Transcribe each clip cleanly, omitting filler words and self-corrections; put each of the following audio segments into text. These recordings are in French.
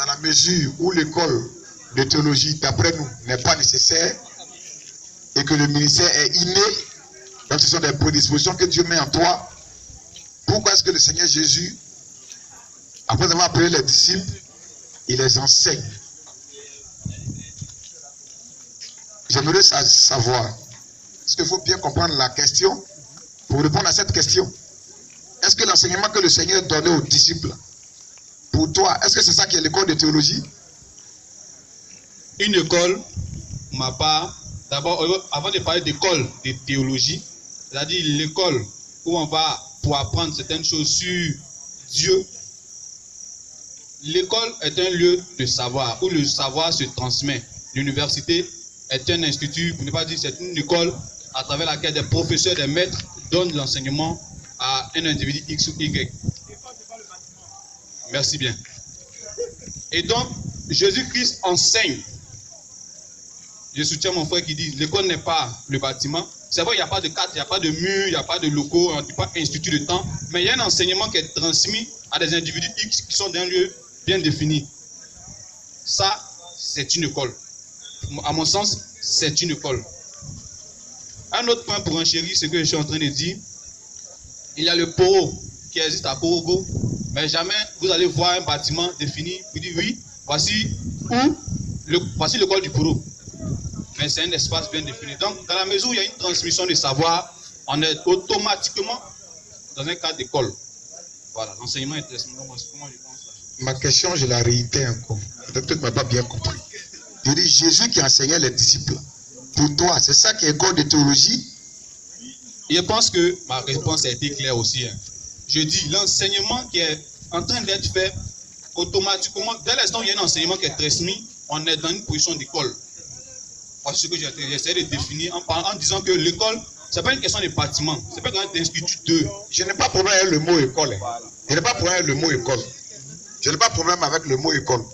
dans la mesure où l'école de théologie, d'après nous, n'est pas nécessaire et que le ministère est inné, donc ce sont des prédispositions que Dieu met en toi. Pourquoi est-ce que le Seigneur Jésus, après avoir appelé les disciples, il les enseigne? J'aimerais savoir, parce qu'il faut bien comprendre la question pour répondre à cette question. Est-ce que l'enseignement que le Seigneur donnait aux disciples, pour toi, est-ce que c'est ça qui est l'école de théologie? Une école, pour ma part, d'abord, avant de parler d'école de théologie, c'est-à-dire l'école où on va pour apprendre certaines choses sur Dieu, l'école est un lieu de savoir, où le savoir se transmet. L'université est un institut, pour ne pas dire c'est une école à travers laquelle des professeurs, des maîtres donnent l'enseignement à un individu X ou Y. Merci bien. Et donc, Jésus-Christ enseigne. Je soutiens mon frère qui dit, l'école n'est pas le bâtiment. C'est vrai, il n'y a pas de cadre, il n'y a pas de mur, il n'y a pas de locaux, il n'y a pas d'institut de temps, mais il y a un enseignement qui est transmis à des individus X qui sont dans un lieu bien défini. Ça, c'est une école. À mon sens, c'est une école. Un autre point pour enchérir ce que je suis en train de dire, il y a le Poro qui existe à Porogo, mais jamais vous allez voir un bâtiment défini, vous dites oui, voici l'école du Poro. Mais c'est un espace bien défini. Donc, dans la mesure où il y a une transmission de savoir, on est automatiquement dans un cadre d'école. Voilà, l'enseignement est transmis. Comment je pense là? Ma question, je la réitère encore. Peut-être que tu ne m'as pas bien compris. Je dis Jésus qui enseignait les disciples. Pour toi, c'est ça qui est école de théologie? Je pense que ma réponse a été claire aussi. Je dis l'enseignement qui est en train d'être fait automatiquement, dès l'instant où il y a un enseignement qui est transmis, on est dans une position d'école. Voici ce que j'essaie de définir en disant que l'école, ce n'est pas une question de bâtiment, ce n'est pas un institut de. Je n'ai pas de problème avec le mot école. Voilà. Je n'ai pas de problème avec le mot école. Je n'ai pas de problème avec le mot école.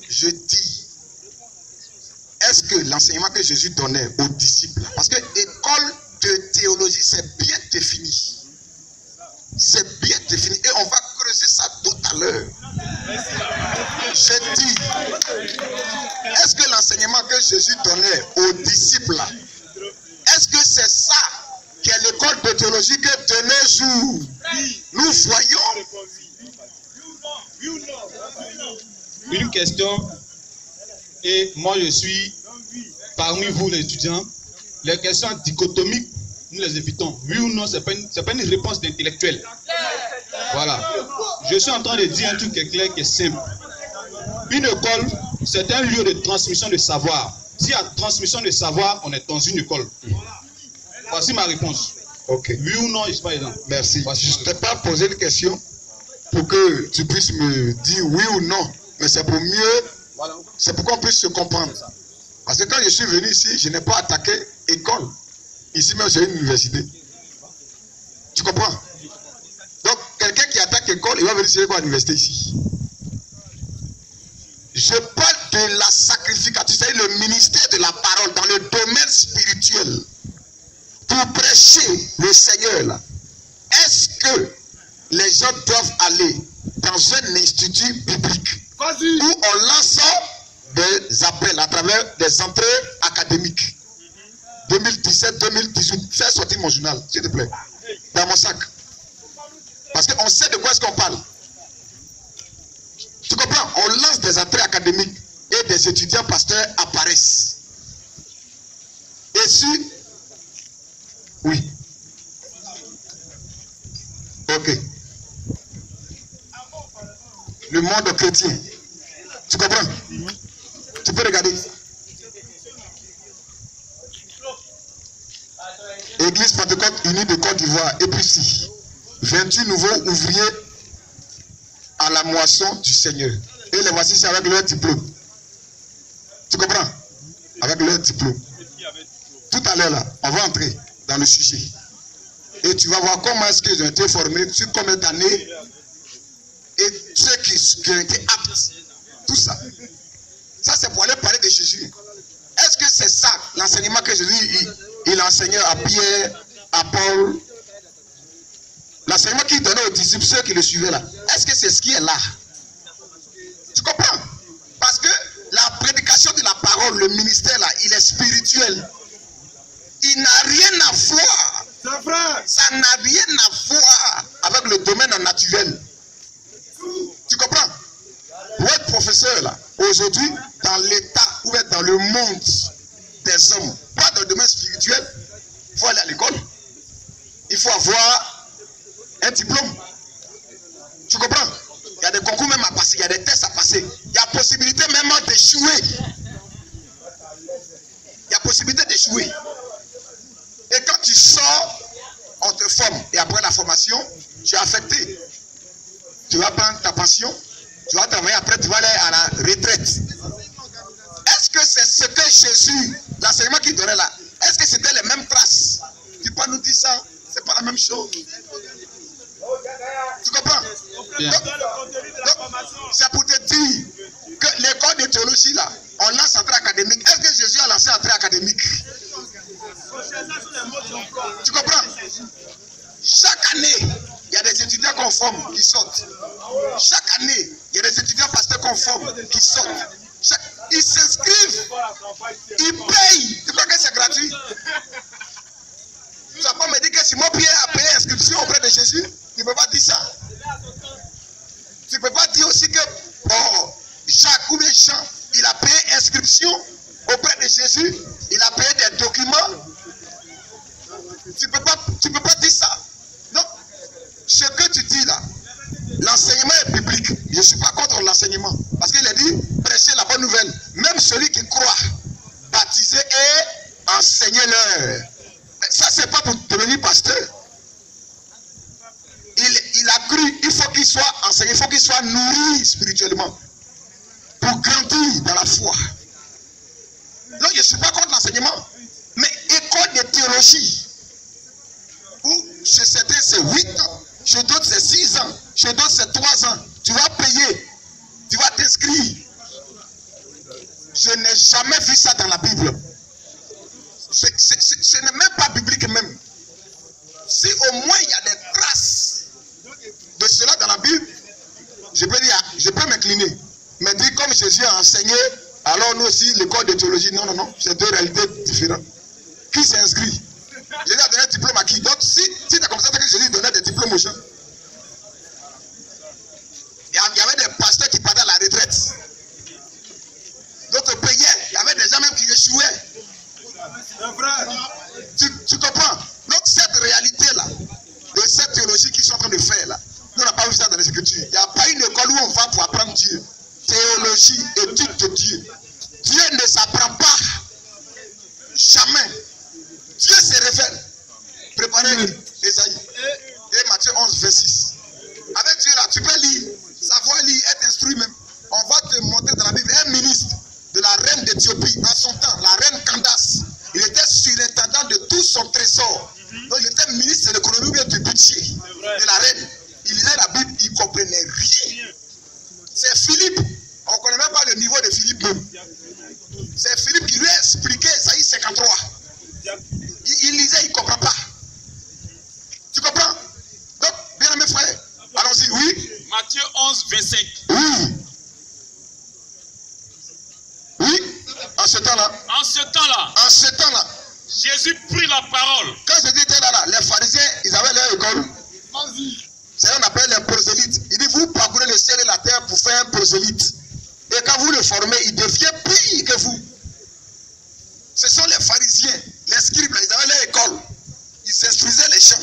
Je dis, est-ce que l'enseignement que Jésus donnait aux disciples, parce que école de théologie, c'est bien défini. C'est bien défini. Et on va creuser ça tout à l'heure. Je dis, est-ce que l'enseignement que Jésus donnait aux disciples, est-ce que c'est ça qui est l'école de théologie que de nos jours nous voyons? Une question, et moi je suis parmi vous les étudiants, les questions dichotomiques, nous les évitons. Oui ou non, ce n'est pas une réponse d'intellectuel. Voilà. Je suis en train de dire un truc qui est clair, qui est simple. Une école, c'est un lieu de transmission de savoir. S'il y a transmission de savoir, on est dans une école. Voici ma réponse. Ok. Oui ou non, je ne suis pas aidant. Merci. Voici. Je ne t'ai pas posé une question pour que tu puisses me dire oui ou non. Mais c'est pour mieux, c'est pour qu'on puisse se comprendre. Parce que quand je suis venu ici, je n'ai pas attaqué école. Ici même, j'ai une université. Tu comprends? Donc, quelqu'un qui attaque école, il va venir sur quoi l'université ici? Je parle de la sacrification, c'est-à-dire le ministère de la parole dans le domaine spirituel. Pour prêcher le Seigneur, là, est-ce que les gens doivent aller dans un institut biblique où on lance des appels à travers des entrées académiques? 2017, 2018, fais sortir mon journal, s'il te plaît, dans mon sac. Parce qu'on sait de quoi est-ce qu'on parle. Tu comprends? On lance des entrées académiques et des étudiants pasteurs apparaissent. Et si... Oui. Ok. Le monde chrétien. Tu comprends? Tu peux regarder. Église Pentecôte unie de Côte d'Ivoire, EPUCI. 28 nouveaux ouvriers à la moisson du Seigneur. Et les voici, c'est avec leur diplôme. Tu comprends? Avec leur diplôme. Tout à l'heure, là, on va entrer dans le sujet. Et tu vas voir comment est-ce qu'ils ont été formés, sur combien d'années, et ceux qui ont été aptes. Tout ça. Ça, c'est pour aller parler de Jésus. Est-ce que c'est ça, l'enseignement que Jésus il enseignait à Pierre, à Paul? L'enseignement qu'il donnait aux disciples, ceux qui le suivaient là. Est-ce que c'est ce qui est là? Tu comprends? l'application de la parole, le ministère là, il est spirituel. Il n'a rien à voir. Ça n'a rien à voir avec le domaine naturel. Tu comprends? Pour être professeur là, aujourd'hui, dans l'état ou être dans le monde des hommes, pas dans le domaine spirituel, il faut aller à l'école. Il faut avoir un diplôme. Tu comprends? Il y a des concours même à passer, il y a des tests à passer. Il y a possibilité même d'échouer. Il y a possibilité d'échouer. Et quand tu sors, on te forme. Et après la formation, tu es affecté. Tu vas prendre ta pension, tu vas travailler, après tu vas aller à la retraite. Est-ce que c'est ce que Jésus, l'enseignement qu'il donnait là, est-ce que c'était les mêmes traces? Tu peux nous dire ça? C'est pas la même chose. Tu comprends? Donc, c'est pour te dire que l'école de théologie là, on lance entrée académique. Est-ce que Jésus a lancé entrée académique? Tu comprends? Chaque année, il y a des étudiants conformes qui sortent. Chaque année, il y a des étudiants pasteurs conformes qui sortent. Ils s'inscrivent, ils payent. Tu crois que c'est gratuit? Tu ne vas pas me dire que Simon Pierre a payé inscription auprès de Jésus? Tu ne peux pas dire ça. Tu ne peux pas dire aussi que Jacques ou bien Jean, il a payé inscription auprès de Jésus. Il a payé des documents. Tu ne peux pas dire ça. Donc, ce que tu dis là, l'enseignement est biblique. Je ne suis pas contre l'enseignement. Parce qu'il a dit, prêchez la bonne nouvelle. Même celui qui croit, baptisé et enseignez-leur. Ça, c'est pas pour devenir pasteur. Il a cru, il faut qu'il soit enseigné, il faut qu'il soit nourri spirituellement. Pour grandir dans la foi. Donc, je ne suis pas contre l'enseignement. Mais école de théologie, où chez certains c'est 8 ans, chez d'autres c'est 6 ans, chez d'autres c'est 3 ans. Tu vas payer, tu vas t'inscrire. Je n'ai jamais vu ça dans la Bible. Ce n'est même pas biblique même. Si au moins il y a des traces de cela dans la Bible, je peux dire, je peux m'incliner. Mais dire comme Jésus a enseigné, alors nous aussi l'école de théologie, non, c'est deux réalités différentes. Qui s'est inscrit? Jésus a donné un diplôme à qui? Donc si tu as constaté que Jésus donnait des diplômes aux gens, il y avait des pasteurs qui partaient à la retraite. D'autres payaient, il y avait des gens même qui échouaient. Tu comprends? Donc cette réalité-là, de cette théologie qu'ils sont en train de faire là, nous n'avons pas vu ça dans les Écritures. Il n'y a pas une école où on va pour apprendre Dieu. Théologie, étude de Dieu. Dieu ne s'apprend pas. Jamais. Dieu se révèle. Préparez Esaïe. Et Matthieu 11, verset 6. Avec Dieu là, tu peux lire, savoir lire, être instruit même. On va te montrer dans la Bible un ministre de la reine d'Éthiopie en son temps, la reine Candace. Il était surintendant de tout son trésor. Donc il était ministre de l'économie ou bien du budget de la reine. Il lisait la Bible, il ne comprenait rien. C'est Philippe. On ne connaît même pas le niveau de Philippe même. C'est Philippe qui lui a expliqué Isaïe 53. Il lisait, il ne comprend pas. Tu comprends? Donc, bien aimé frère, allons-y, oui. Matthieu 11, 25. Oui. Oui. En ce temps-là. En ce temps-là. En ce temps-là. Jésus prit la parole. Quand Jésus était là, les pharisiens, ils avaient leur école. C'est ce qu'on appelle les prosélytes. Il dit, vous parcourez le ciel et la terre pour faire un prosélyte. Et quand vous le formez, il devient pire que vous. Ce sont les pharisiens, les scribes, ils avaient leur école. Ils instruisaient les gens.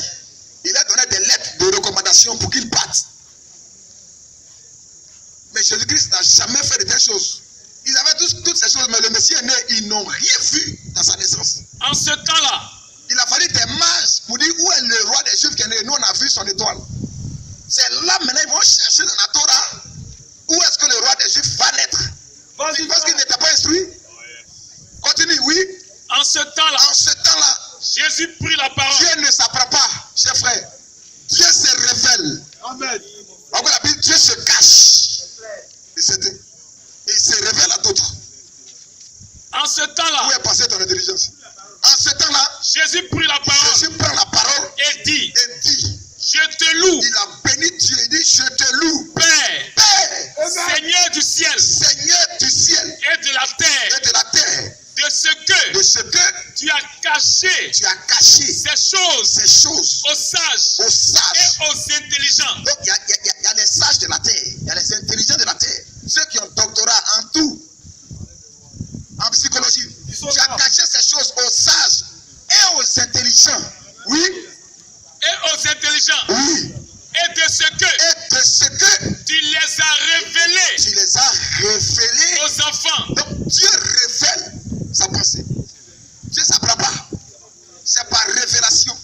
Il leur donnait des lettres de recommandation pour qu'ils partent. Mais Jésus-Christ n'a jamais fait de telles choses. Ils avaient toutes ces choses, mais le Messie est né, ils n'ont rien vu dans sa naissance. En ce temps-là, il a fallu des mages pour dire où est le roi des Juifs qui est né. Nous, on a vu son étoile. C'est là maintenant, ils vont chercher dans la Torah où est-ce que le roi des Juifs va naître. Parce qu'il n'était pas instruit. Continue, oui. En ce temps-là, Jésus prit la parole. Dieu ne s'apprend pas, chers frères. Dieu se révèle. Amen. Encore la Bible, Dieu se cache. Et il se révèle à d'autres. En ce temps-là, où est passée ton intelligence? En ce temps-là, Jésus prit la parole. Jésus prend la parole et dit, je te loue. Il a béni Dieu, il dit, je te loue. Père, Père, Seigneur du ciel, Seigneur du ciel et de la terre, de ce que tu as caché tu as caché ces choses aux aux sages sages et aux intelligents. Donc il y a les sages de la terre, il y a les intelligents de la terre, ceux qui ont doctorat en tout, en psychologie. Tu as caché ces choses aux sages et aux intelligents. Oui. Et aux intelligents. Oui. Et de ce que tu les as révélés aux enfants. Donc Dieu révèle sa pensée. Dieu ne s'apprend pas. C'est par révélation.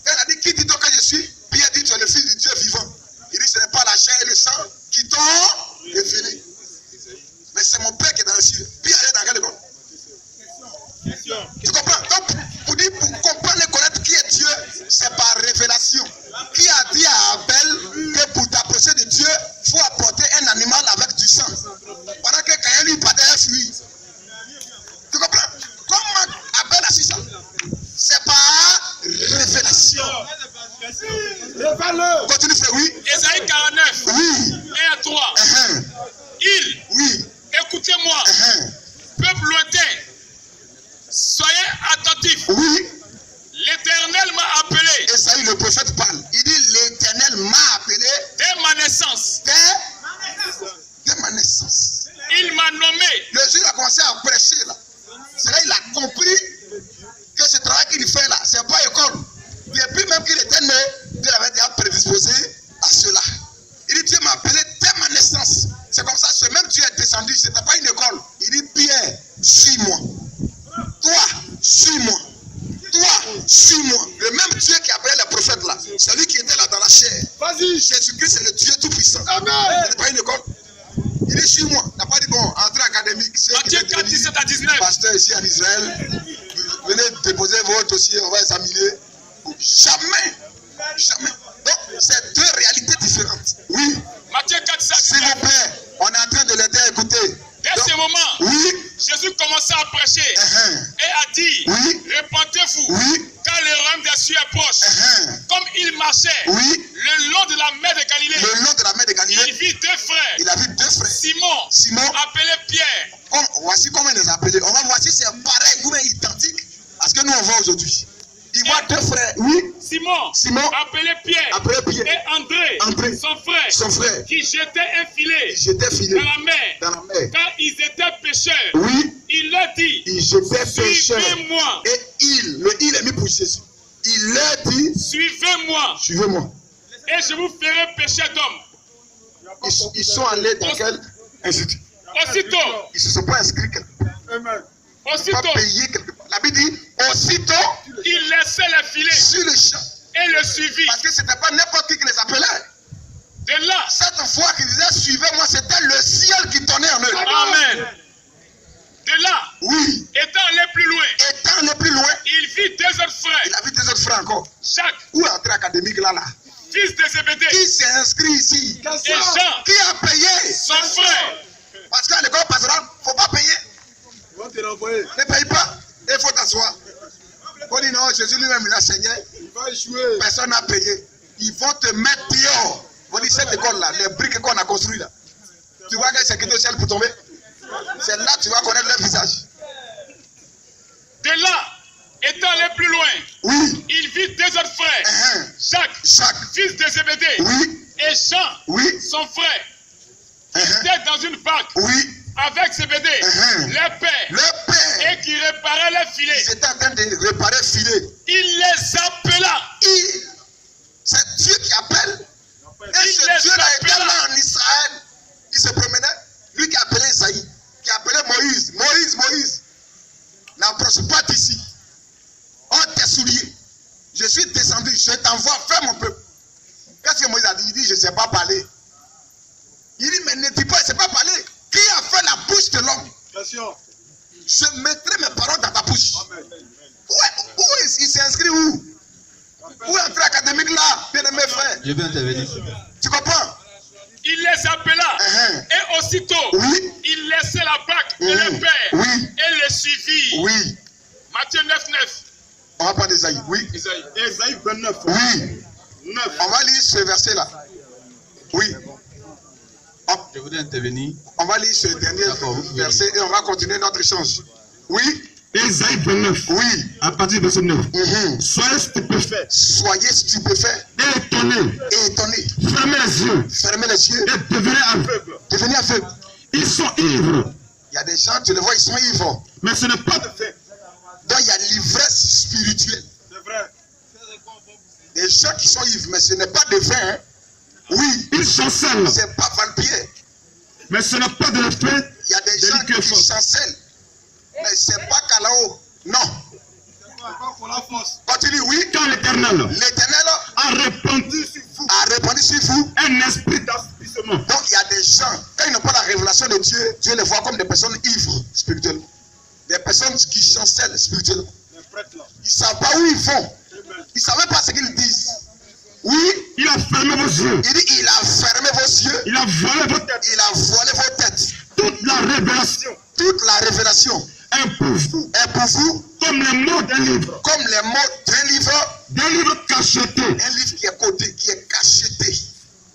Quand il a dit, qui dit donc que je suis? Pierre dit, tu es le fils du Dieu vivant. Il dit, ce n'est pas la chair et le sang qui t'ont révélé. Mais c'est mon Père qui est dans le ciel. Pierre est dans quelle école? Tu comprends? Donc, pour comprendre et connaître qui est Dieu, c'est par révélation. Qui a dit à Abel que pour t'approcher de Dieu, il faut apporter un animal avec du sang? Pendant que Caïn lui partait un fruit. Tu comprends? Comment Abel a su ça? C'est par révélation. Continue, frère, oui. Ésaïe 49, Oui. 1 à 3. Oui. Écoutez-moi, peuple lointain, soyez attentifs. Oui. L'Éternel m'a appelé Esaïe, le prophète, parle. Il dit, l'Éternel m'a appelé dès ma naissance. dès ma naissance. Il m'a nommé. Le jour où il a commencé à prêcher, là, c'est là qu'il a compris que ce travail qu'il fait là, c'est pas école. Depuis même qu'il était né, Dieu l'avait déjà prédisposé à cela. Il dit, Dieu m'a appelé dès ma naissance. C'est comme ça, ce même Dieu est descendu, ce n'était pas une école. Il dit, Pierre, suis-moi. Toi, suis-moi. Toi, suis-moi. Le même Dieu qui appelait les prophètes là, celui qui était là dans la chair. Vas-y. Jésus-Christ, c'est le Dieu tout-puissant. Amen. Ce n'est pas une école. Il dit, suis-moi. Il n'a pas dit, bon, entrée académique. Matthieu 4, 17 à 19. Pasteur ici en Israël, venez déposer votre dossier, on va examiner. Jamais. Jamais. Donc, c'est deux réalités différentes. Oui. Matthieu 4, 17 à S'il 19. vous plaît, on est en train de l'aider à écouter. Dès ce moment, Oui. Jésus commença à prêcher et a dit, Oui. répentez-vous, Oui. car le royaume des cieux est proche. Comme il marchait Oui. le long de la mer de Galilée, Le long de la mer de il Galilée, vit deux frères, il a vu deux frères. Simon, appelé Pierre, Voici comment il les a appelés. On va voir si c'est pareil ou bien identique à ce que nous on voit aujourd'hui. Il voit deux frères. Oui. Simon, appelé Pierre, et André, son frère, qui jetait un filet dans la mer, car ils étaient pécheurs. Oui. Il leur dit, Il jetait pécheur. suivez-moi. Et il est mis pour Jésus. Il leur dit, Suivez-moi, suivez-moi. et je vous ferai pécher d'hommes. Ils sont allés dans quel institut? Aussitôt, Ils ne se sont pas inscrits quelque part. Ils ne sont pas payés quelque part. La Bible dit, aussitôt, il laissait les filets sur le champ. et le suivit. Parce que ce n'était pas n'importe qui les appelait. De là, Cette fois qu'ils disaient, suivez-moi, c'était le ciel qui tournait en eux. Amen. De là, Oui. étant allé plus loin, Étant le plus loin, il vit deux autres frères, il a vu deux autres frères encore. Jacques, Où est l'entrée académique là? fils de Zébédée, Qui s'est inscrit ici? et Jean, Qui a payé? son frère. Parce qu'à l'école pastorale, il ne faut pas payer. Ne paye pas. Il faut t'asseoir. On dit non, Jésus lui-même il a enseigné. Personne n'a payé. Ils vont te mettre dehors. On dit cette école-là, les briques qu'on a construites là. Tu vois que c'est quitté au ciel pour tomber. C'est là que tu vas connaître leur visage. De là, étant allé plus loin, Oui. il vit deux autres frères, Jacques, fils de Zébédée, Oui. et Jean, Oui. son frère, qui étaient dans une barque Oui. avec Zébédée, leur père, Le Père. et qui réparait les filets. Ils étaient en train de réparer le filet. Il les appela. C'est Dieu qui appelle. Et Il ce les Dieu-là était appela. là en Israël. Il se promenait. Lui qui appelait Isaïe, qui appelait Moïse. Moïse, n'approche pas d'ici. Ôte tes souliers. Je suis descendu, je t'envoie faire mon peuple. Qu'est-ce que Moïse a dit? Il dit, je ne sais pas parler. Il dit, mais ne dis pas, je ne sais pas parler. Qui a fait la bouche de l'homme? Je mettrai mes paroles dans ta bouche. Où il s'est inscrit où? Où est l'entrée académique là, bien-aimé frère? Je vais intervenir. Tu comprends? Il les appela. Et aussitôt, Oui. il laissait la barque et le père Oui. et le suivit. Oui. Matthieu 9, 9. On va prendre Isaïe. Oui. Isaïe 29. Oui. 9. On va lire ce verset là. Oui. Je voudrais intervenir. On va lire ce dernier verset et on va continuer notre échange. Oui. Ésaïe 29. Oui. À partir du verset 9. Soyez stupéfaits. Soyez stupéfaits. Et étonnés. Et étonnés. Fermez les yeux. Fermez les yeux. Et devenez aveugles. Devenez aveugles. Ils sont ivres. Il y a des gens, tu les vois, ils sont ivres. Mais ce n'est pas de vin. Donc il y a l'ivresse spirituelle. C'est vrai. Des gens qui sont ivres, mais ce n'est pas de vin. Hein. Oui. Ils chancellent. C'est pas vampire. Mais ce n'est pas de l'effet. Il y a des gens qui chancellent. Mais ce n'est pas Kalao. Non. Continue, oui. Quand l'Éternel a répandu sur vous un esprit d'aspissement. Donc il y a des gens, quand ils n'ont pas la révélation de Dieu, Dieu les voit comme des personnes ivres spirituellement. Des personnes qui chancellent spirituellement. Ils ne savent pas où ils vont. Ils ne savent pas ce qu'ils disent. Oui. Il a fermé vos yeux. Il dit, il a fermé vos yeux. Il a volé vos têtes. Il a volé vos têtes. Toute la révélation. Toute la révélation. Est pour vous. Est pour vous. Comme les mots d'un livre. Comme les mots d'un livre. D'un livre cacheté. Un livre qui est codé, qui est cacheté.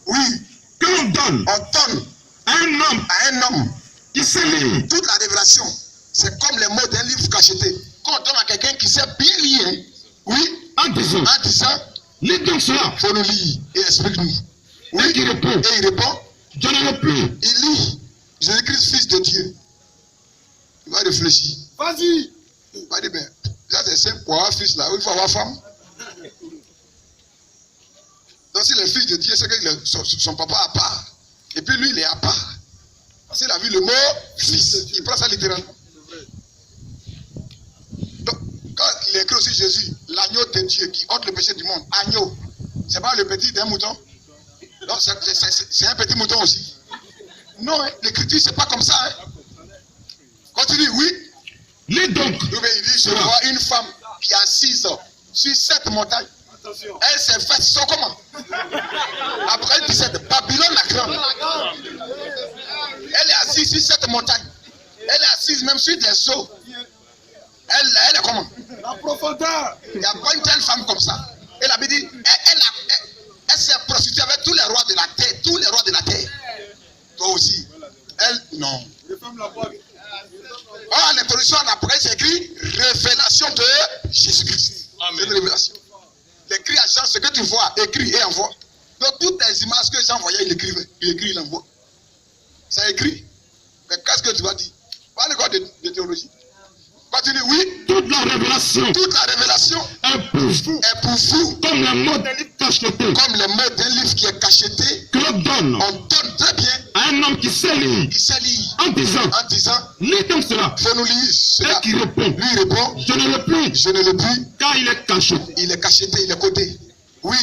Oui. Que l'on donne. On donne. À un homme. Qui sait lire. Toute la révélation. C'est comme les mots d'un livre cacheté. Quand on donne à quelqu'un qui sait bien lire. Oui. En disant. Lis donc cela. Il faut nous lire et explique-nous. Oui. Et il répond. Et il répond. Je ne le plus. Il lit. Jésus-Christ, fils de Dieu. Il va réfléchir. Vas-y. Il va dire, ben, ça c'est simple pour avoir fils là, il faut avoir femme. Donc si le fils de Dieu, c'est que son papa à part. Et puis lui, il est à part. Parce qu'il a vu le mot fils. Il prend ça littéralement. Donc, quand il écrit aussi Jésus, l'agneau de Dieu qui ôte le péché du monde, agneau, c'est pas le petit d'un mouton. Non, c'est un petit mouton aussi. Non, hein, l'écriture, c'est pas comme ça. Hein. Continue, oui. Lis donc. Il dit, je vois une femme qui est assise sur cette montagne. Attention. Elle s'est faite son comment? Après, elle dit, c'est Babylone la grande. Elle est assise sur cette montagne. Elle est assise même sur des eaux. Elle est comment? La profondeur. Il n'y a pas une telle femme comme ça. Elle a dit, elle s'est prostituée avec tous les rois de la terre. Tous les rois de la terre. Toi aussi. Elle, non. Oh, à l'introduction, après, c'est écrit révélation de Jésus-Christ. C'est une révélation. Il écrit à Jean ce que tu vois, écrit et envoie. Donc, toutes les images que Jean voyait, il écrivait. Il écrit, il envoie. Ça écrit. Mais qu'est-ce que tu vas dire? Pas le code de théologie. Continue, oui. Toute la révélation. Toute la révélation est pour vous. Est pour vous. Comme les mots d'un livre cacheté. Comme les mots d'un livre qui est cacheté. Que l'on donne. On donne très bien. À un homme qui sait lire. Qui sait lire. En disant. Lis donc cela. Faut nous lire cela. Et qui répond. Lui répond. Je ne le puis. Je ne le puis. Car il est caché. Il est cacheté, il est codé. Oui.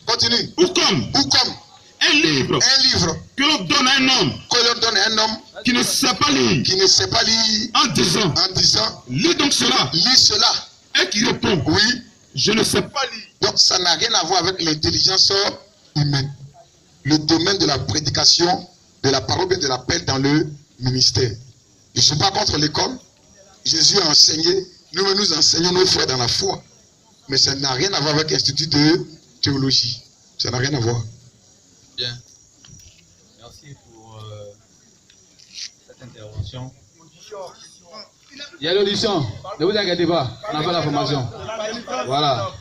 Continue. Ou comme. Un livre. Un livre. Que l'on donne à un homme. Que l'on donne à un homme. Qui ne sait pas lire. Qui ne sait pas lire. En disant. Lis donc cela. Lis cela. Et qui répond. Oui. Je ne sais pas lire. Donc ça n'a rien à voir avec l'intelligence humaine. Le domaine de la prédication, de la parole, bien de l'appel dans le ministère. Je ne suis pas contre l'école. Jésus a enseigné. Nous enseignons nos frères dans la foi. Mais ça n'a rien à voir avec l'Institut de théologie. Ça n'a rien à voir. Bien. Merci pour cette intervention. Il y a l'audition. Ne vous inquiétez pas. On n'a pas la formation. Voilà.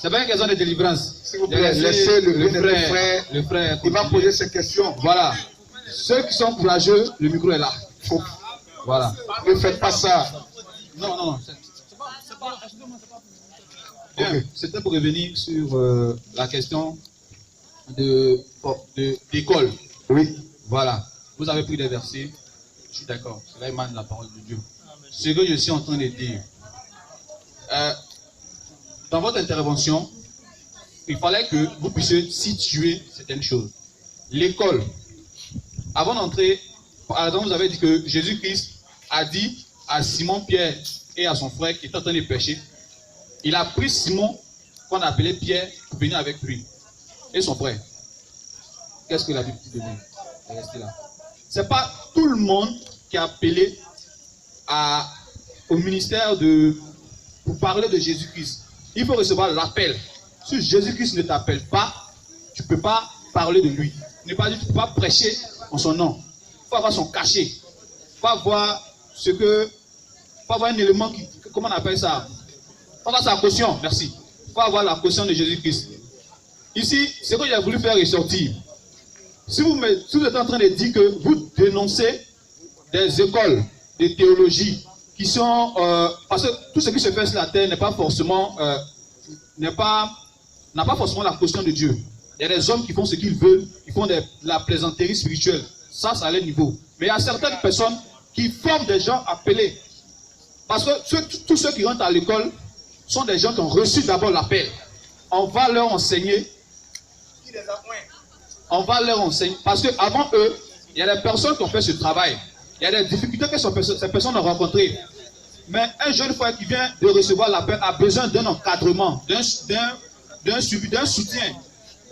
C'est pas une question de délivrance. S'il vous plaît, laissez le frère. Il va poser ses questions. Voilà. Ceux qui sont courageux, le micro est là. Voilà. Ne faites pas ça. Non. Bien. C'était pour revenir sur la question d'école. Oui. Voilà. Vous avez pris des versets. Je suis d'accord. Cela émane de la parole de Dieu. Ce que je suis en train de dire. Dans votre intervention, il fallait que vous puissiez situer certaines choses. L'école. Avant d'entrer, par exemple, vous avez dit que Jésus-Christ a dit à Simon Pierre et à son frère qui était en train de pêcher, il a pris Simon, qu'on appelait Pierre, pour venir avec lui. Et son frère. Qu'est-ce que la Bible dit de lui? Restez là. Ce n'est pas tout le monde qui a appelé au ministère pour parler de Jésus-Christ. Il faut recevoir l'appel. Si Jésus-Christ ne t'appelle pas, tu ne peux pas parler de lui. Tu ne peux pas prêcher en son nom. Il faut avoir son cachet. Il faut avoir faut avoir un élément qui, comment on appelle ça? Faut avoir sa caution, merci. Faut avoir la caution de Jésus-Christ. Ici, c'est ce que j'ai voulu faire ressortir. Si vous êtes en train de dire que vous dénoncez des écoles de théologie qui sont... parce que tout ce qui se fait sur la terre n'a pas forcément la caution de Dieu. Il y a des hommes qui font ce qu'ils veulent, qui font de la plaisanterie spirituelle. Ça a leur niveau. Mais il y a certaines personnes qui forment des gens appelés. Parce que tous ceux qui rentrent à l'école sont des gens qui ont reçu d'abord l'appel. On va leur enseigner. On va leur enseigner. Parce qu'avant eux, il y a des personnes qui ont fait ce travail. Il y a des difficultés que ces personnes ont rencontrées. Mais un jeune frère qui vient de recevoir l'appel a besoin d'un encadrement, d'un suivi, d'un soutien.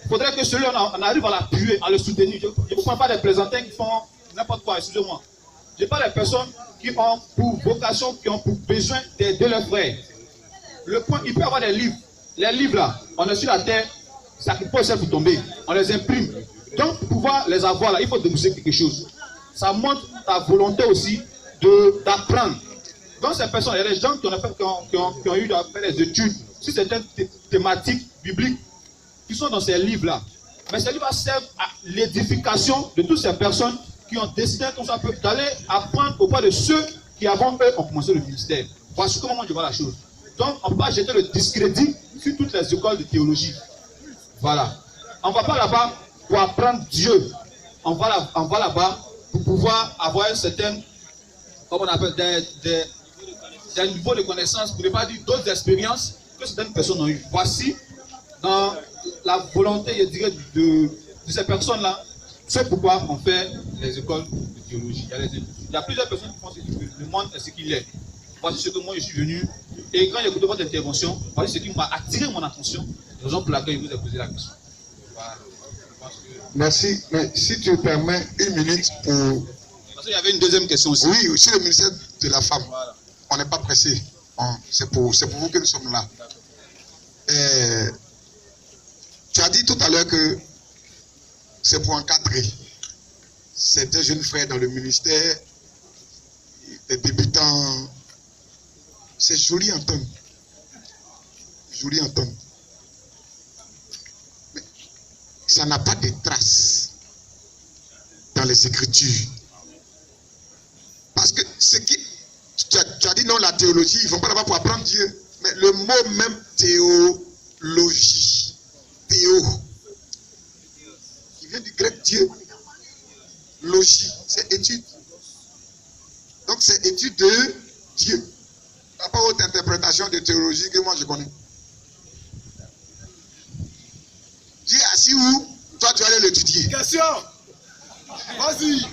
Il faudrait que celui-là, on arrive à l'appuyer, à le soutenir. Je ne vous parle pas des plaisantins qui font n'importe quoi, excusez-moi. Je parle des personnes qui ont pour vocation, qui ont pour besoin d'aider leurs frères. Le point, il peut y avoir des livres. Les livres là, on est sur la terre, ça ne peut pas pour tomber. On les imprime. Donc, pour pouvoir les avoir là, il faut débourser quelque chose. Ça montre ta volonté aussi d'apprendre. Dans ces personnes, il y a des gens qui ont eu à faire des études sur certaines thématiques bibliques qui sont dans ces livres-là. Mais ces livres servent à l'édification de toutes ces personnes qui ont décidé d'aller apprendre auprès de ceux qui, avant eux, ont commencé le ministère. Voici comment je vois la chose. Donc, on ne peut pas jeter le discrédit sur toutes les écoles de théologie. Voilà. On ne va pas là-bas pour apprendre Dieu. On va là-bas pour pouvoir avoir un certain, comment on appelle, des niveaux de connaissances, pour ne pas dire d'autres expériences que certaines personnes ont eues. Voici, dans la volonté, je dirais, de ces personnes-là, c'est pourquoi on fait les écoles de théologie. Il y a plusieurs personnes qui font ce qu'ils veulent. Le monde est ce qu'il est. Voici ce que moi je suis venu. Et quand j'ai écouté votre intervention, voici ce qui m'a attiré mon attention. Raison pour laquelle je vous ai posé la question. Voilà. Merci. Mais si tu permets une minute pour... Parce qu'il y avait une deuxième question aussi. Oui, sur le ministère de la femme. Voilà. On n'est pas pressé. C'est pour vous que nous sommes là. Tu as dit tout à l'heure que c'est pour encadrer certains jeunes frères dans le ministère, des débutants. C'est joli à entendre. Joli à entendre. Mais ça n'a pas de traces dans les Écritures. Parce que ce qui... Tu as dit non, la théologie, ils ne vont pas là-bas pour apprendre Dieu. Mais le mot même théologie, théo, il vient du grec Dieu. Logie, c'est étude. Donc c'est étude de Dieu. Par rapport aux interprétations de théologie que moi je connais. Dieu est assis où? Toi tu vas aller l'étudier. Question. Vas-y.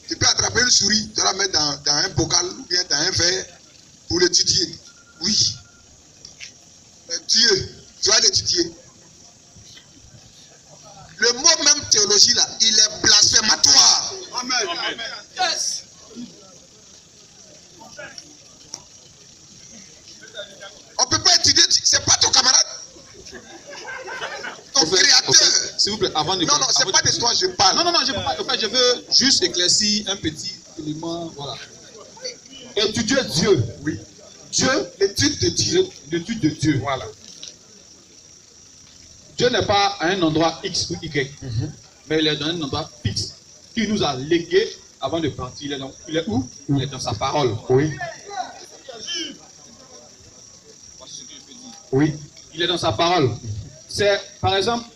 Tu peux attraper une souris, tu vas la mettre dans un bocal ou bien dans un verre pour l'étudier. Oui. Mais Dieu, tu vas l'étudier. Le mot même théologie là, il est blasphématoire. Amen. Amen. Yes. On ne peut pas étudier, c'est pas ton camarade. Ton créateur. S'il vous plaît, avant de... Non, c'est pas de toi je parle. Non, je peux pas. En fait, je veux juste éclaircir un petit élément. Voilà. Étudier Dieu. Oui. Dieu, l'étude de Dieu. L'étude de Dieu. Voilà. Dieu n'est pas à un endroit X ou Y, mais il est dans un endroit fixe qu'il nous a légué avant de partir. Il est où? Il est dans sa parole. Oui. Oui. Il est dans sa parole. C'est, par exemple,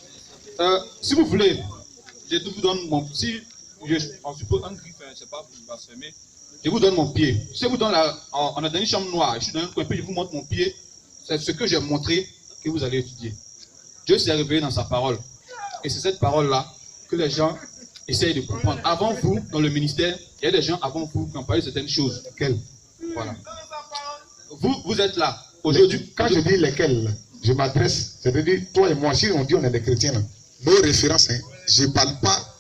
si vous voulez, je vous donne mon... Si on suppose un griffe, c'est pas pour blasphémer, je vous donne mon pied. Si je vous donne on est dans une chambre noire, je suis dans un coin, puis je vous montre mon pied, c'est ce que j'ai montré que vous allez étudier. Dieu s'est révélé dans sa parole. Et c'est cette parole-là que les gens essayent de comprendre. Avant vous, dans le ministère, il y a des gens avant vous qui ont parlé de certaines choses. Lesquelles? Voilà. Vous êtes là. Aujourd'hui, quand je dis lesquelles, je m'adresse, c'est-à-dire toi et moi, si on dit on est des chrétiens, là, nos références, hein, je ne parle pas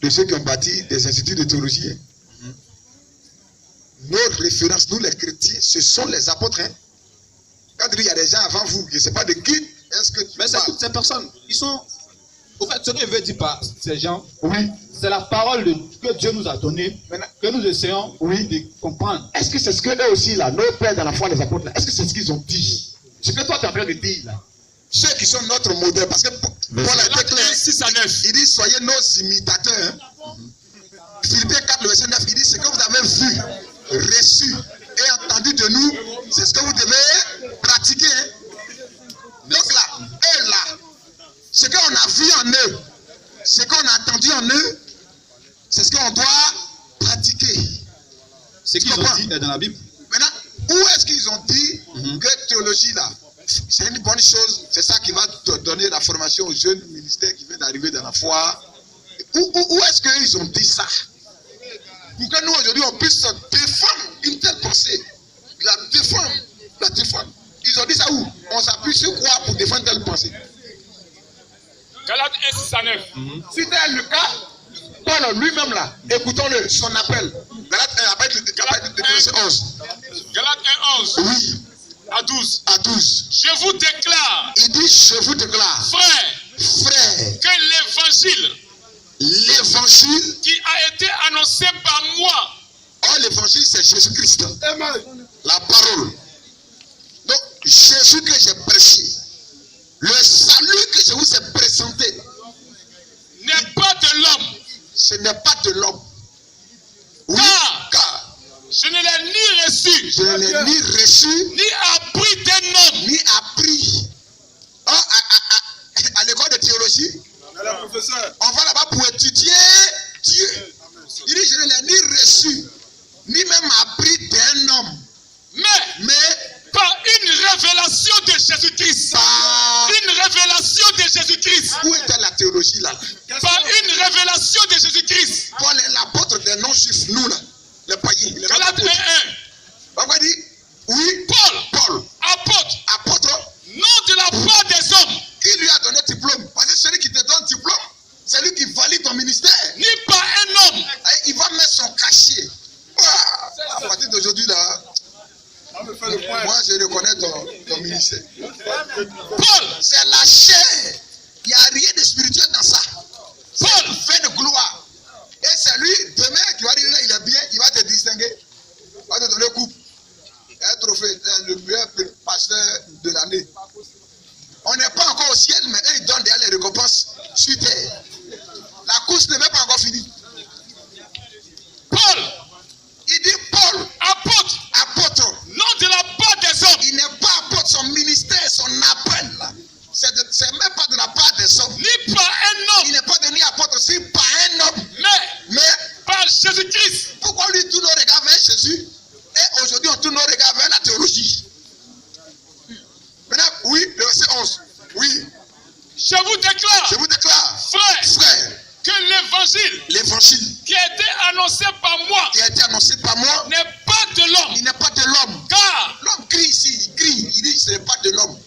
de ceux qui ont bâti des instituts de théologie. Hein. Nos références, nous les chrétiens, ce sont les apôtres. Hein. Quand il y a des gens avant vous, je ne sais pas de qui est-ce que tu mais c'est parles. toutes ces personnes. Ils sont Au fait, ce que je veux dire par ces gens, Oui. c'est la parole que Dieu nous a donnée, que nous essayons de comprendre. Est-ce que c'est ce que eux aussi, là, nos pères dans la foi, les apôtres, est-ce que c'est ce qu'ils ont dit? Ce que toi, tu es en train de dire, là. Ceux qui sont notre modèle, parce que Paul a été clair, 6 à 9. il dit, soyez nos imitateurs. Hein. Philippiens 4, le verset 9, il dit, ce que vous avez vu, reçu et entendu de nous, c'est ce que vous devez pratiquer. Hein. Donc là, eux là, ce qu'on a vu en eux, ce qu'on a entendu en eux, c'est ce qu'on doit pratiquer. Ce qu'ils ont dit est dans la Bible. Maintenant, où est-ce qu'ils ont dit que théologie là, c'est une bonne chose, c'est ça qui va te donner la formation aux jeunes ministères qui viennent d'arriver dans la foi. Où est-ce qu'ils ont dit ça? Pour que nous aujourd'hui on puisse défendre une telle pensée, la défendre. Ils ont dit ça où? On s'appuie sur quoi pour défendre telle pensée? Galates 1, 6 à 9. Si c'est le cas, Paul lui-même là, écoutons-le, son appel. Galates 1, après le verset 11. Galates 1, 11. Oui. À 12. À 12. Je vous déclare. Il dit, je vous déclare. Frère. Que l'évangile qui a été annoncé par moi. Oh, l'évangile c'est Jésus-Christ. Amen. La parole. Donc, Jésus que j'ai prêché. Le salut que je vous ai présenté. N'est pas de l'homme. Ce n'est pas de l'homme. Oui, car je ne l'ai ni reçu. Je ne l'ai ni reçu. Ni appris d'un homme. Ni appris. Oh, à l'école de théologie. On va là-bas pour étudier Dieu. Il dit, je ne l'ai ni reçu, ni même appris d'un homme. Mais par une révélation de Jésus-Christ. Une révélation de Jésus-Christ. Où était la théologie là? Par une révélation de Jésus-Christ. Paul est l'apôtre des non-juifs, nous là, les païens. Galates 1. On va dire, oui, Paul, apôtre, non de la part des hommes. Qui lui a donné diplôme? Parce que celui qui te donne diplôme, c'est lui qui valide ton ministère. Ni par un homme. Il va mettre son cachet. À partir d'aujourd'hui là, moi je reconnais ton ministère. Paul, c'est la chair. Il n'y a rien de spirituel dans ça. Paul fait de gloire. Et c'est lui, demain, qui va dire là, il est bien, il va te distinguer. Il va te donner coupe. Un trophée, le meilleur pasteur de l'année. On n'est pas encore au ciel, mais eux, ils donnent déjà les récompenses sur terre. La course n'est même pas encore finie. Paul, il dit Paul, apôtre, non de la part des hommes. Il n'est pas apôtre, son ministère, son appel, là. C'est même pas de la part des hommes. Ni par un homme. Il n'est pas devenu apôtre aussi par un homme. Mais par Jésus-Christ. Pourquoi lui tourne nos regards vers Jésus? Et aujourd'hui, on tourne nos regards vers la théologie. Maintenant, oui, le verset 11. Oui. Je vous déclare. Frère. Que l'évangile qui a été annoncé par moi n'est pas de l'homme. Il n'est pas de l'homme. Car l'homme crie ici, il dit ce n'est pas de l'homme.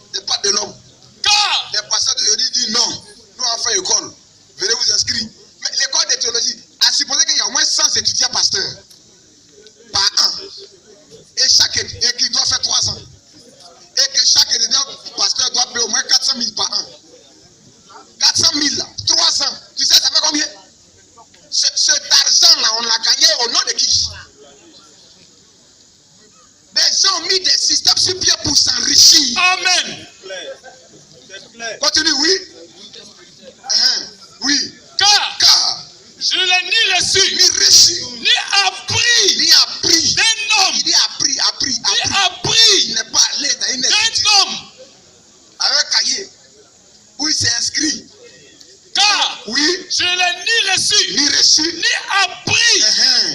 Car les pasteurs d'aujourd'hui disent non, nous on fait école, venez vous inscrire. Mais l'école de théologie a supposé qu'il y a au moins 100 étudiants pasteurs par an. Et qui doit faire 3 ans. Et que chaque étudiant pasteur doit payer au moins 400 000 par an. 400 000, 3 ans. Tu sais, ça fait combien? Cet argent-là, on l'a gagné au nom de qui? Des gens ont mis des systèmes sur pied pour s'enrichir. Amen. Continue, oui. Oui. Car je ne l'ai ni reçu, ni appris d'un homme. Il dit appris. Il n'est pas allé dans une institut d'un homme. Avec un cahier où il s'est inscrit. Car oui, je ne l'ai ni reçu, ni appris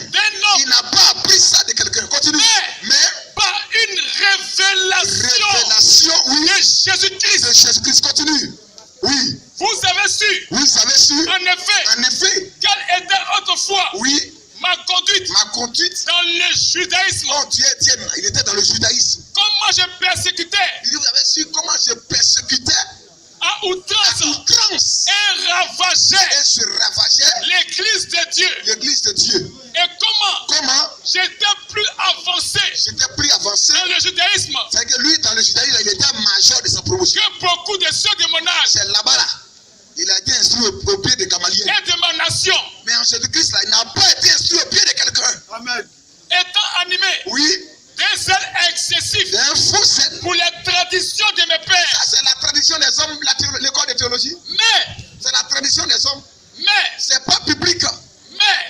d'un homme. Il n'a pas appris ça de quelqu'un. Continue. Mais par une révélation oui, de Jésus-Christ. De Jésus-Christ. Continue. Oui. Vous avez su. En effet. Quelle était autrefois. Oui. Ma conduite. Dans le judaïsme. Oh, Dieu, il était dans le judaïsme. Comment je persécutais. Il dit, vous avez su comment je persécutais. À outrance. Et se ravageait. L'église de Dieu. Et comment j'étais plus avancé. Dans le judaïsme. C'est que lui, dans le judaïsme, il était major de sa promotion. Que beaucoup de ceux de mon âge. C'est là-bas là. Il a été instruit au pied de Gamaliel. Et de ma nation. Mais en Jésus-Christ, là, il n'a pas été instruit au pied de quelqu'un. Amen. Étant animé. Oui. D'un zèle excessif. D'un faux zèle. Pour les traditions de mes pères. Ça, c'est la tradition des hommes, l'école de théologie. Mais. C'est la tradition des hommes. Mais. C'est pas public.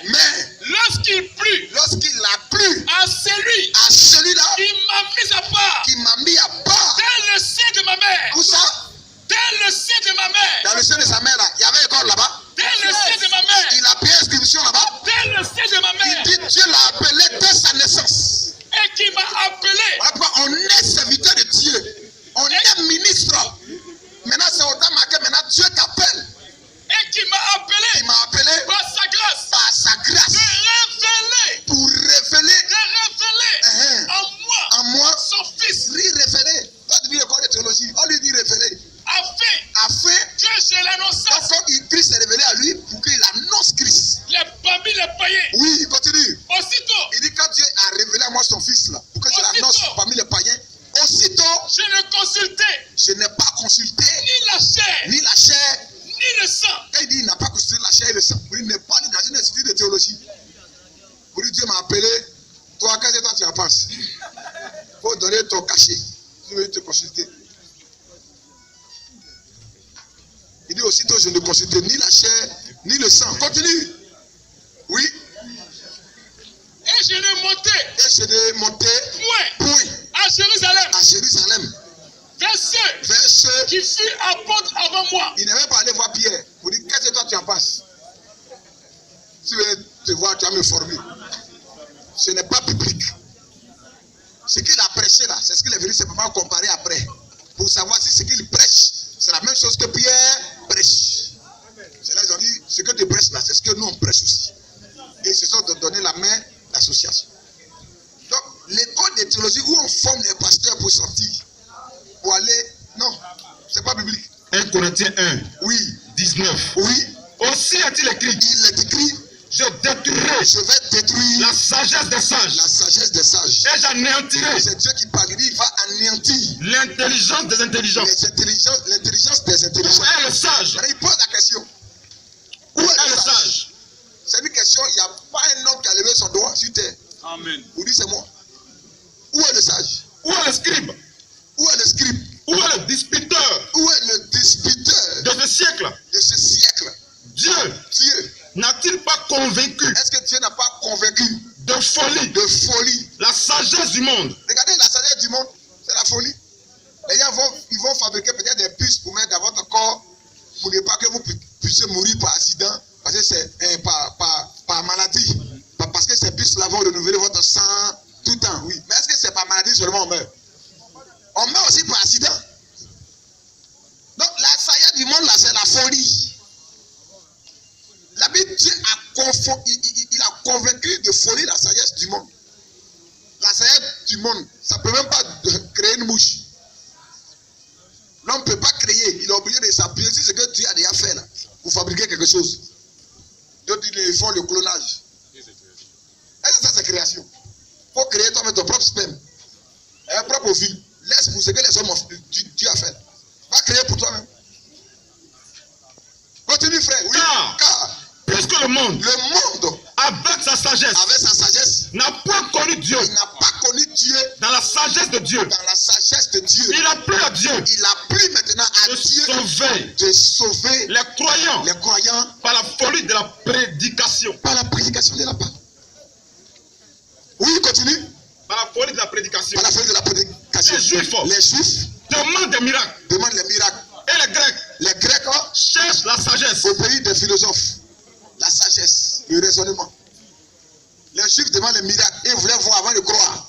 Mais. Lorsqu'il plut. Lorsqu'il a plu. À celui-là. Qui m'a mis à part. Qui m'a mis à part. Dans le sein de ma mère. Où ça? Dans le sein de ma mère. Dans le sein de sa mère, là. Il y avait école là-bas. Dans le sein de ma mère. Il a payé inscription là-bas. Dans le sein de ma mère. Il dit Dieu l'a appelé dès sa naissance. Et qui m'a appelé. On est serviteur de Dieu. On est ministre. Maintenant, c'est autant marqué. Maintenant, Dieu t'appelle. Et qui m'a appelé. Il m'a appelé. Par sa grâce. Par sa grâce. Pour révéler. En moi. Son fils. Oui, révéler. Toi, tu dis l'école de théologie. On lui dit révéler. Afin que je l'annonce. Donc, Christ est révélé à lui pour qu'il annonce Christ. Parmi les païens. Oui, il continue. Aussitôt. Il dit quand Dieu a révélé à moi son fils là, pour que je l'annonce parmi les païens. Aussitôt. Je n'ai pas consulté. Ni la chair. Ni le sang. Quand il dit il n'a pas consulté la chair et le sang, il n'est pas dans une institut de théologie. Pour lui, Dieu m'a appelé. Toi, qu'est-ce que toi tu en penses? Il faut donner ton cachet. Je vais te consulter. Il dit aussitôt, je ne consulte ni la chair, ni le sang. Continue. Oui. Et je l'ai monté. Point. À Jérusalem. Vers ceux qui furent apôtres avant moi. Il n'avait pas allé voir Pierre. Pour dire, qu'est-ce que toi tu en penses? Si tu veux te voir, tu vas me former. Ce n'est pas public. Ce qu'il a prêché là, c'est ce qu'il est venu simplement comparer après. Pour savoir si ce qu'il prêche, c'est la même chose que Pierre prêche. C'est là qu'ils ont dit, ce que tu prêches là, c'est ce que nous on prêche aussi. Et ils se sont donné la main d'association. Donc, l'école de théologie où on forme les pasteurs pour sortir, pour aller, non, c'est pas biblique. 1 Corinthiens 1, oui. 19. Oui. Aussi a-t-il écrit. Il est écrit. Je vais détruire la sagesse des sages. La sagesse des sages. Et j'anéantirai. C'est Dieu qui parle. Il dit, il va anéantir l'intelligence des intelligents. L'intelligence des intelligents. Où est le sage? Il pose la question. Où est le sage? C'est une question. Il n'y a pas un homme qui a levé son doigt sur terre. Amen. Vous dites, c'est moi. Où est le sage? Où est le scribe? Où est le scribe? Où est le disputeur? Où est le disputeur de ce siècle? De ce siècle. Dieu n'a-t-il pas convaincu? Est-ce que Dieu n'a pas convaincu? De folie. La sagesse du monde. Regardez la sagesse du monde, c'est la folie. Les gens ils vont fabriquer peut-être des puces pour mettre dans votre corps pour ne pas que vous puissiez mourir par accident, parce que c'est par maladie. Parce que ces puces-là vont renouveler votre sang tout le temps. Oui. Mais est-ce que c'est par maladie seulement on meurt? On meurt aussi par accident. Donc la sagesse du monde là, c'est la folie. La Bible, Dieu il a convaincu de folie la sagesse du monde. La sagesse du monde, ça ne peut même pas créer une mouche. L'homme ne peut pas créer. Il est obligé de s'appuyer sur ce que Dieu a déjà fait là, pour fabriquer quelque chose. D'autres ils font le clonage. Est-ce que ça c'est création? Il faut créer toi-même ton propre sperme. Un propre ovule. Laisse pour ce que les hommes Dieu a fait. Va créer pour toi-même. Continue frère. Oui. Car puisque le monde, avec sa sagesse, n'a pas connu Dieu. Il n'a pas connu Dieu. Dans la sagesse de Dieu. Il a plu à Dieu. Il a plu maintenant à Dieu de sauver les croyants par la folie de la prédication. Par la prédication de la parole. Oui, continue. Par la folie de la prédication. Par la folie de la prédication. Les Juifs demandent des miracles. Et les Grecs cherchent la sagesse. Au pays des philosophes. La sagesse, le raisonnement. Les Juifs demandent les miracles et ils voulaient voir avant de croire.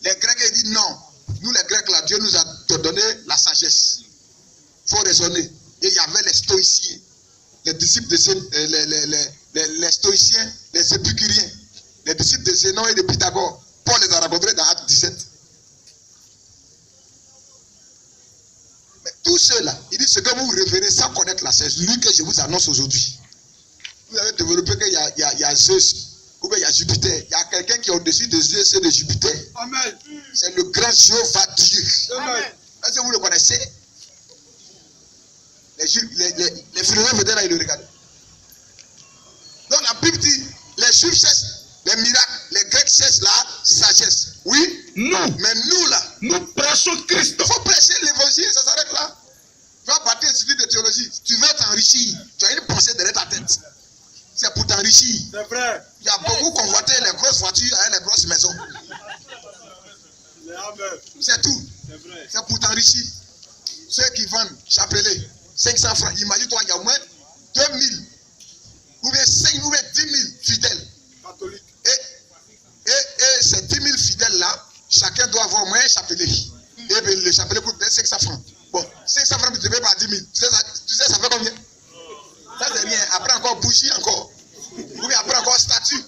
Les Grecs disent non. Nous les Grecs là, Dieu nous a donné la sagesse. Il faut raisonner. Et il y avait les stoïciens, les disciples de les stoïciens, les épicuriens, les disciples de Zénon et de Pythagore. Paul les a rencontrés dans Acte 17. Mais tout cela, il dit ce que vous révérez sans connaître la sagesse, lui que je vous annonce aujourd'hui. Vous avez développé qu'il y a Zeus, ou bien il y a Jupiter. Il y a quelqu'un qui est au-dessus de Zeus et de Jupiter. Amen. C'est le grand Jéhovah Dieu. Amen. Est-ce que vous le connaissez? Les philosophes étaient là, ils le regardaient. Donc la Bible dit, les Juifs cherchent les miracles, les Grecs cherchent la sagesse. Oui, mais nous là, nous prêchons Christ. Il faut prêcher l'évangile, ça s'arrête là. Tu vas bâtir un institut de théologie, tu veux t'enrichir, tu as une pensée derrière ta tête. C'est pour t'enrichir. C'est vrai. Il y a beaucoup convoité les grosses voitures avec les grosses maisons. C'est tout. C'est pour t'enrichir. Ceux qui vendent chapelet, 500 francs, imagine-toi, il y a au moins 2000 ou bien 5 ou bien 10 000 fidèles. Catholique. Et ces 10 000 fidèles-là, chacun doit avoir au moins un chapelet. Et bien, le chapelet coûte 500 francs. Bon, 500 francs multiplié par 10 000. Tu sais, ça fait combien? Ça, c'est rien. Après encore bougie, encore. Ou bien après encore statue.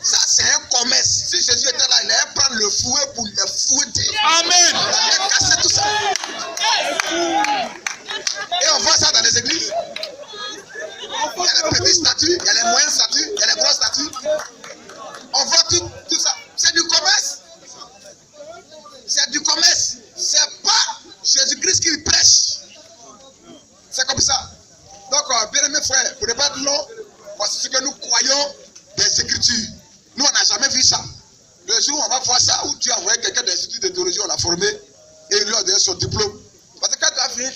Ça, c'est un commerce. Si Jésus était là, il allait prendre le fouet pour le fouetter. Amen. Il allait casser tout ça. Et on voit ça dans les églises. Il y a les petites statues, il y a les moyennes statues, il y a les grosses statues. On voit tout ça. C'est du commerce. C'est du commerce. C'est pas Jésus-Christ qui prêche. C'est comme ça. Donc, bien aimés frères, pour ne pas être long, voici ce que nous croyons des Écritures. Nous, on n'a jamais vu ça. Le jour où on va voir ça, où tu as envoyé quelqu'un d'institut de théologie, on l'a formé, et il lui a donné son diplôme. Parce que quand tu as fait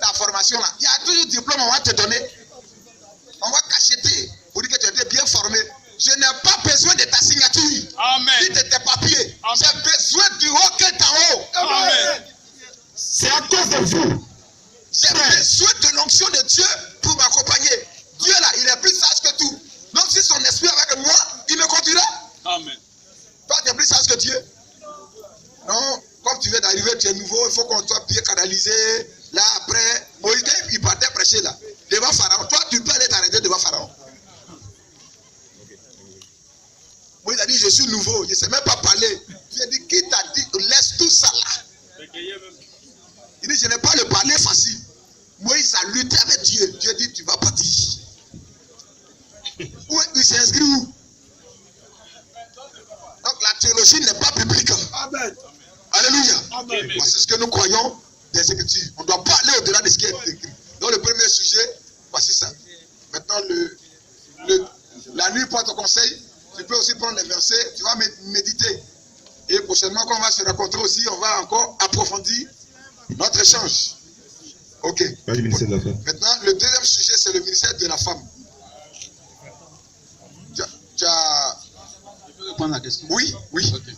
ta formation là, il y a toujours un diplôme, on va te donner. On va cacheter pour dire que tu as été bien formé. Je n'ai pas besoin de ta signature. Amen. Ni de tes papiers. J'ai besoin du haut qui est en haut. Amen. C'est à cause de vous. J'ai besoin de l'onction de Dieu pour m'accompagner. Dieu là, il est plus sage que tout. Donc si son esprit est avec moi, il me conduira. Amen. Toi, tu es plus sage que Dieu. Non, comme tu viens d'arriver, tu es nouveau, il faut qu'on soit bien canalisé. Là, après, Moïse, il partait prêcher là, devant Pharaon. Toi, tu peux aller t'arrêter devant Pharaon. Moïse a dit, je suis nouveau, je ne sais même pas parler. Tu as dit, qui t'a dit, laisse tout ça là. Il dit, je n'ai pas le parler facile. Moïse a lutté avec Dieu. Dieu dit, tu vas partir. Où il s'est inscrit où? Donc la théologie n'est pas biblique. Amen. Alléluia. Amen. Voici ce que nous croyons des Écritures. On ne doit pas aller au-delà de ce qui est écrit. Donc le premier sujet, voici ça. Maintenant, la nuit porte conseil. Tu peux aussi prendre les versets, tu vas méditer. Et prochainement, quand on va se rencontrer aussi, on va encore approfondir notre échange. Ok. Maintenant, le deuxième sujet, c'est le ministère de la femme. Je peux répondre à la question? Oui, oui. Okay.